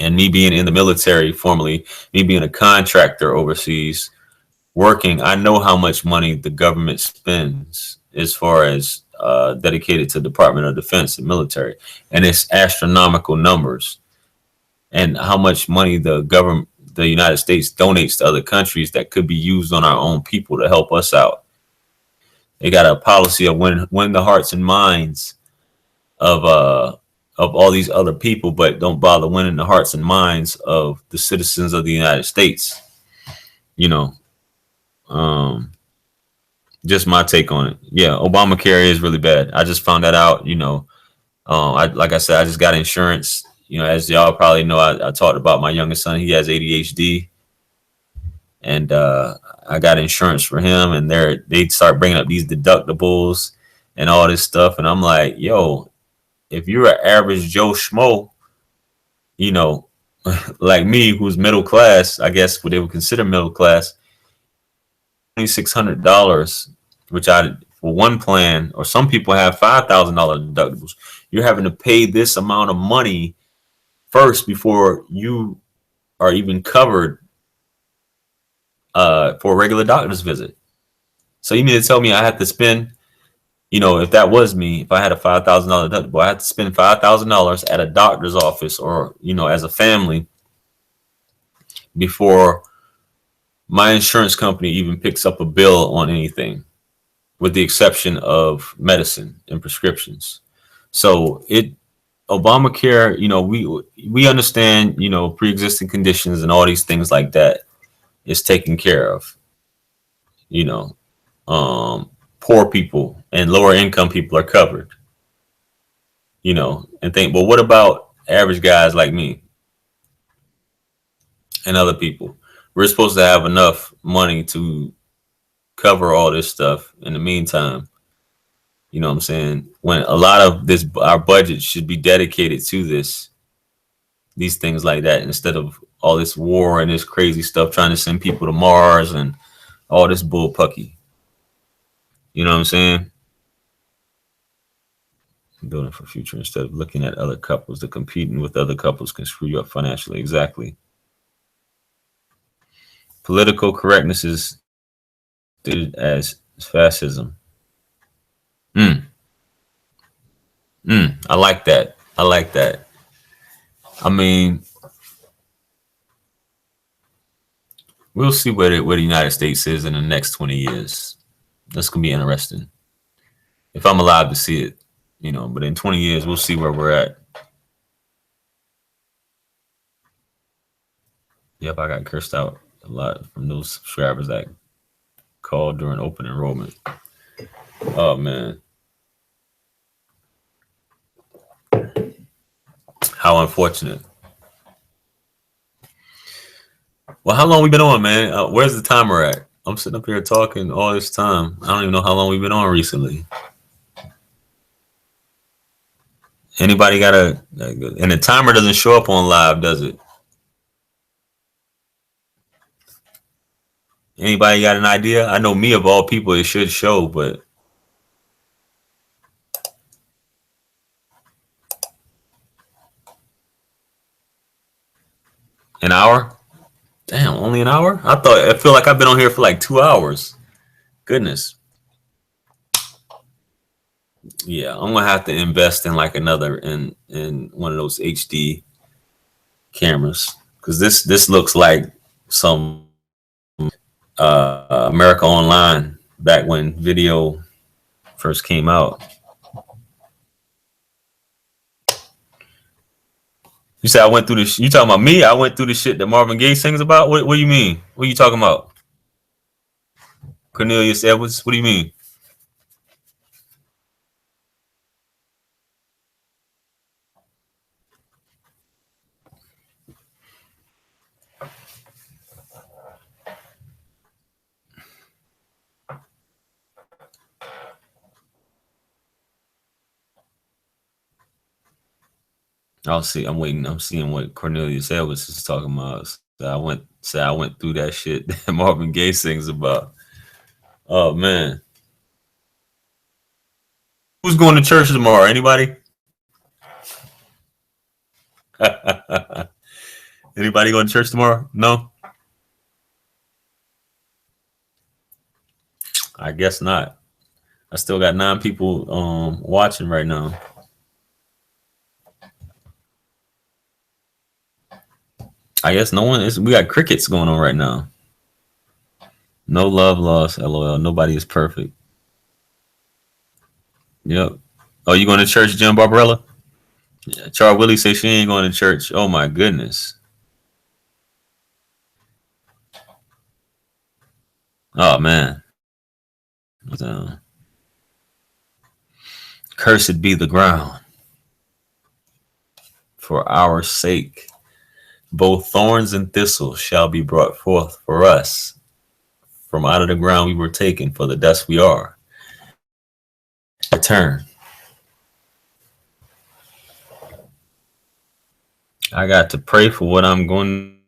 And me being in the military formerly, me being a contractor overseas, working, I know how much money the government spends as far as dedicated to Department of Defense and military, and it's astronomical numbers. And how much money the United States donates to other countries that could be used on our own people to help us out. They got a policy of win the hearts and minds of all these other people, but don't bother winning the hearts and minds of the citizens of the United States. You know, um, just my take on it. Yeah, Obamacare is really bad. I just found that out. Like I said, I just got insurance. As y'all probably know, I talked about my youngest son. He has ADHD, and I got insurance for him. And they start bringing up these deductibles and all this stuff, and I'm like, yo, if you're an average Joe Schmo, you know, like me, who's middle class, I guess what they would consider middle class, $2,600, which for one plan, or some people have $5,000 deductibles. You're having to pay this amount of money first before you are even covered for a regular doctor's visit. So you mean to tell me I have to spend, if that was me, if I had a $5,000 deductible, I had to spend $5,000 at a doctor's office or, as a family before my insurance company even picks up a bill on anything, with the exception of medicine and prescriptions. So Obamacare, we understand, pre-existing conditions and all these things like that is taken care of. You know, poor people and lower income people are covered. And think, well, what about average guys like me and other people? We're supposed to have enough money to cover all this stuff in the meantime. You know what I'm saying? When a lot of our budget should be dedicated to these things like that, instead of all this war and this crazy stuff trying to send people to Mars and all this bullpucky. You know what I'm saying? Building for future instead of looking at other couples. The competing with other couples can screw you up financially. Exactly. Political correctness is stated as fascism. Mm, I like that. I like that. I mean, we'll see where the United States is in the next 20 years. That's gonna be interesting. If I'm allowed to see it, you know. But in 20 years, we'll see where we're at. Yep, I got cursed out a lot from those subscribers that called during open enrollment. Oh man, how unfortunate. Well, how long we been on, man? Where's the timer at? I'm sitting up here talking all this time. I don't even know how long we've been on recently. Anybody got and the timer doesn't show up on live, does it? Anybody got an idea? I know me of all people, it should show, but an hour? Damn, only an hour? I feel like I've been on here for like 2 hours. Goodness. Yeah, I'm gonna have to invest in like another in one of those HD cameras because this looks like some America Online back when video first came out. You said I went through this. You talking about me? I went through the shit that Marvin Gaye sings about. What do you mean? What are you talking about? Cornelius Edwards. What do you mean? I'll see. I'm waiting. I'm seeing what Cornelius Edwards is talking about. So I went through that shit that Marvin Gaye sings about. Oh man, who's going to church tomorrow? Anybody? Anybody going to church tomorrow? No. I guess not. I still got 9 people watching right now. I guess no one is. We got crickets going on right now. No love lost. LOL. Nobody is perfect. Yep. Oh, you going to church, Jim Barbarella? Yeah, Char Willie says she ain't going to church. Oh my goodness. Oh man. Cursed be the ground for our sake. Both thorns and thistles shall be brought forth for us. From out of the ground we were taken, for the dust we are. Return. I got to pray for what I'm going.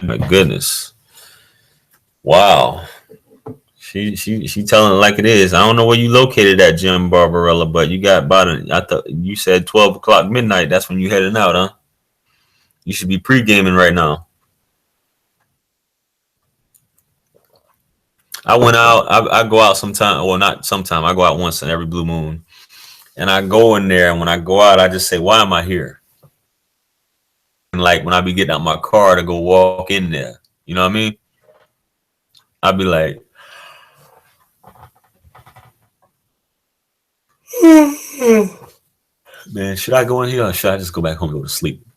My goodness. Wow. She telling it like it is. I don't know where you located at, Jim Barbarella, but you got I thought you said 12 o'clock midnight. That's when you heading out, huh? You should be pre-gaming right now. I went out. I go out sometime. Well, not sometime. I go out once in every blue moon. And I go in there. And when I go out, I just say, why am I here? And like when I be getting out my car to go walk in there, you know what I mean? I'd be like, man, should I go in here or should I just go back home and go to sleep?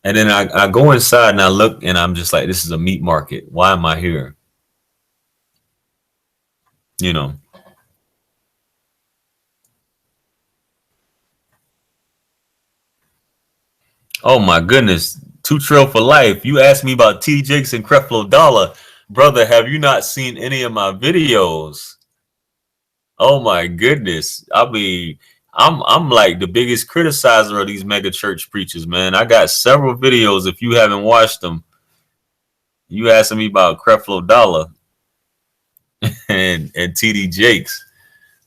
And then I go inside and I look and I'm just like, this is a meat market. Why am I here? You know. Oh my goodness. 2 Trill for life. You asked me about T Jakes and Creflo Dollar. Brother, have you not seen any of my videos? Oh my goodness. I mean, I'm like the biggest criticizer of these mega church preachers, man. I got several videos. If you haven't watched them, you asking me about Creflo Dollar. and TD Jakes.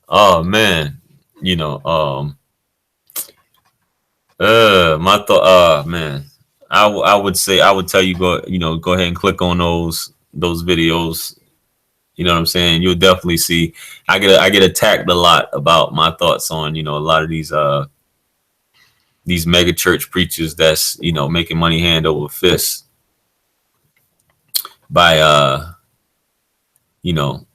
Oh man, you know, my thought, man, I would say I would tell you go ahead and click on those videos. You know what I'm saying? You'll definitely see. I get attacked a lot about my thoughts on a lot of these mega church preachers that's making money hand over fist by you know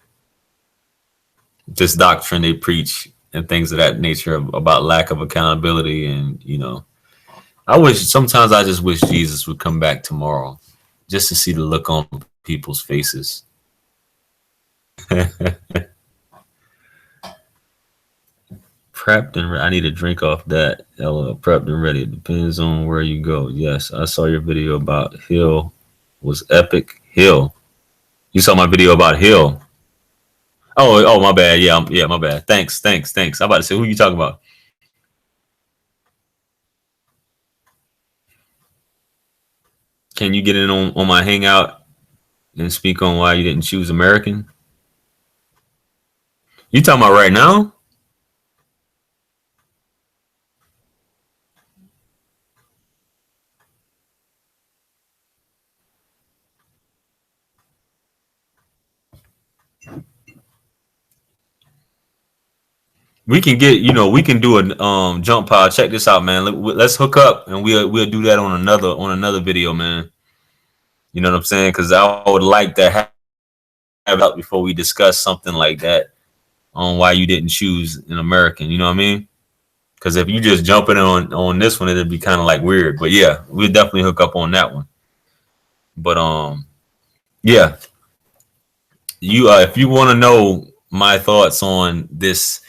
this doctrine they preach and things of that nature about lack of accountability. And sometimes I just wish Jesus would come back tomorrow just to see the look on people's faces. Prepped and I need a drink off that. Prepped and ready. It depends on where you go. Yes, I saw your video about Hill. Was epic. Hill. You saw my video about Hill. Oh, my bad. Yeah, my bad. Thanks. I'm about to say, who you talking about? Can you get in on my hangout and speak on why you didn't choose American? You talking about right now? We can we can do a jump pod. Check this out, man. Let's hook up and we'll do that on another video, man. You know what I'm saying? Because I would like to have it up before we discuss something like that on why you didn't choose an American. You know what I mean? Because if you just jumping on this one, it'd be kind of like weird. But yeah, we'll definitely hook up on that one. But yeah, if you want to know my thoughts on this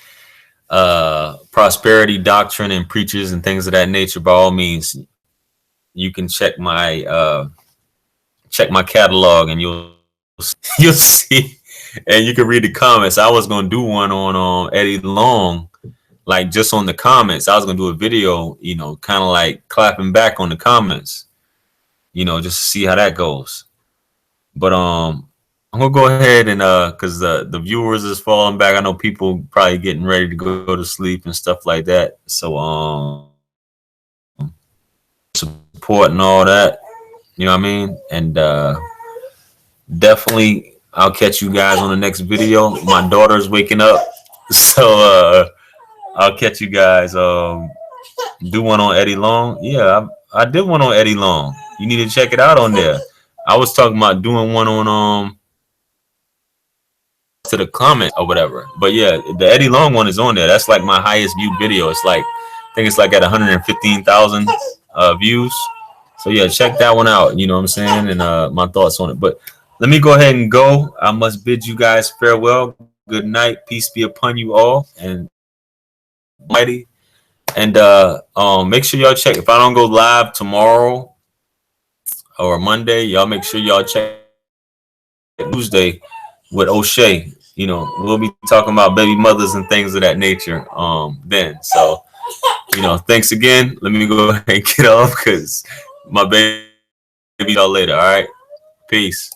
prosperity doctrine and preachers and things of that nature, by all means, you can check my catalog and you'll see, and you can read the comments. I was gonna do one on Eddie Long, like just on the comments. I was gonna do a video, kind of like clapping back on the comments, just to see how that goes. But I'm gonna go ahead and because the viewers is falling back. I know people probably getting ready to go to sleep and stuff like that. So support and all that, you know what I mean? And definitely I'll catch you guys on the next video. My daughter's waking up, so I'll catch you guys. Do one on Eddie Long. Yeah, I did one on Eddie Long. You need to check it out on there. I was talking about doing one on to the comment or whatever. But yeah, the Eddie Long one is on there. That's like my highest viewed video. It's like, I think it's like at 115,000 views. So yeah, check that one out. You know what I'm saying? And my thoughts on it. But let me go ahead and go. I must bid you guys farewell. Good night. Peace be upon you all. And mighty. And make sure y'all check. If I don't go live tomorrow or Monday, y'all make sure y'all check Tuesday with O'Shea. We'll be talking about baby mothers and things of that nature then. So, thanks again. Let me go ahead and get off because my baby y'all later. All right. Peace.